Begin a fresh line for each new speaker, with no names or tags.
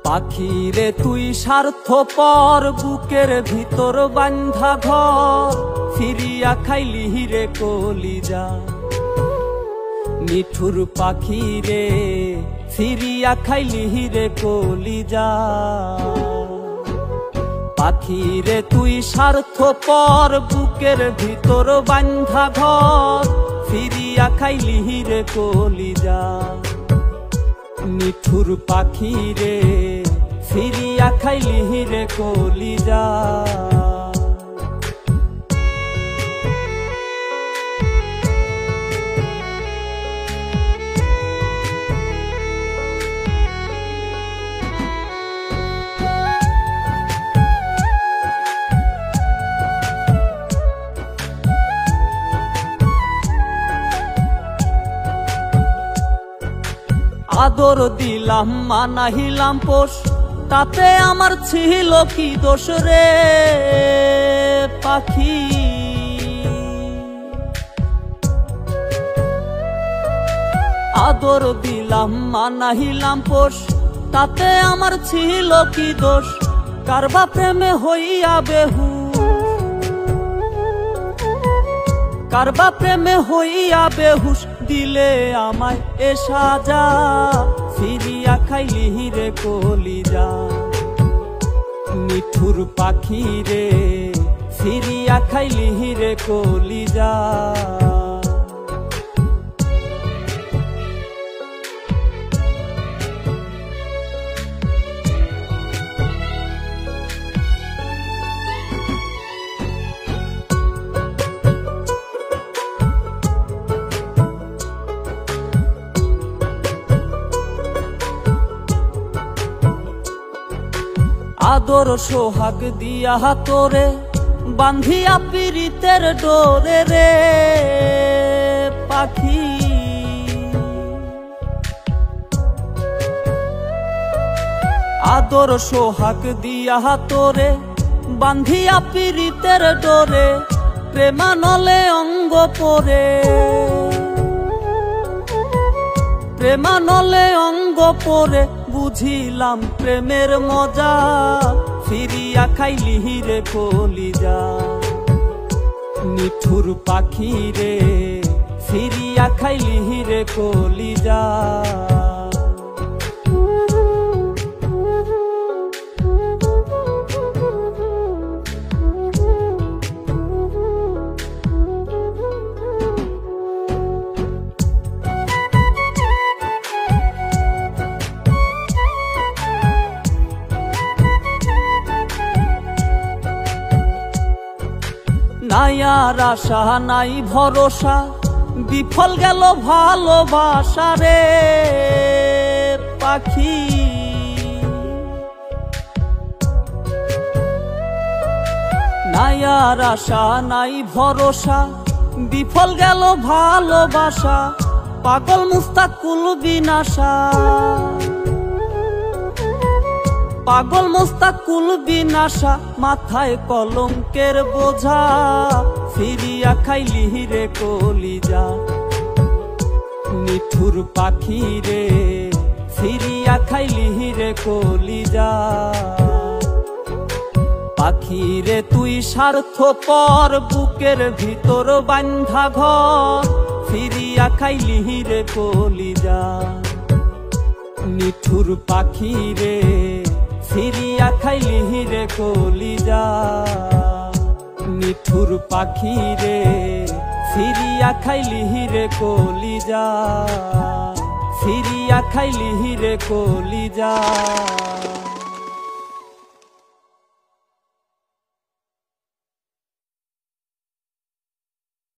পাখিরে তুই স্বার্থপর, বুকের ভিতর বান্ধা ঘর, ফিরিয়া খাইলি রে কলিজা। নিঠুর পাখিরে ফিরিয়া খাইলি রে কলিজা। পাখিরে তুই স্বার্থপর, বুকের ভিতর বান্ধা ঘর, ফিরিয়া খাইলি রে কলিজা। নিঠুর পাখিরে ফিরিয়া খাইলি রে কলিজা। আদর দিলাম মানাহিলাম পোষ, তাতে আমার ছিল কি দোষ রে পাখি। আদর দিলাম মানাহিলাম পোষ, তাতে আমার ছিল কি দোষ। কারবা প্রেমে হইয়া বেহু, কারবা প্রেমে হইয়া বেহুশ, দিলে আমায় এ সাজা। ফিরিয়া খাইলি রে কলিজা। নিঠুর পাখিরে ফিরিয়া খাইলি রে কলিজা। আদর সোহাগ দিয়া তোরে বান্ধিয়া পীড়িতের ডোরে রে পাখি। আদর সোহাগ দিয়া তোরে বান্ধিয়া পীড়িতের ডোরে, প্রেমানলে অঙ্গ পরে, প্রেমানলে অঙ্গ পরে, বুঝিলাম প্রেমের মজা। ফিরিয়া খাইলি রে কলিজা। নিঠুর পাখিরে ফিরিয়া খাইলি রে কলিজা। নাই আর আশা নাই ভরসা, বিফল গেল ভালোবাসা রে পাখি। নাই আর আশা নাই ভরসা, বিফল গেল ভালোবাসা। পাগল মুস্তাকুল বিনাশা, পাগল মুস্তাকুল বিনাশা, মাথায় কলঙ্কের বোঝা। ফিরিয়া খাইলি রে কলিজা। নিঠুর পাখিরে ফিরিয়া খাইলি রে কলিজা। পাখিরে তুই স্বার্থপর, বুকের ভিতর বান্ধা ঘর, ফিরিয়া খাইলি রে কলিজা। নিঠুর পাখিরে ফিরিয়া খাইলি রে কলিজা। নিঠুর পাখিরে ফিরিয়া খাইলি রে কলিজা। ফিরিয়া খাইলি রে কলিজা।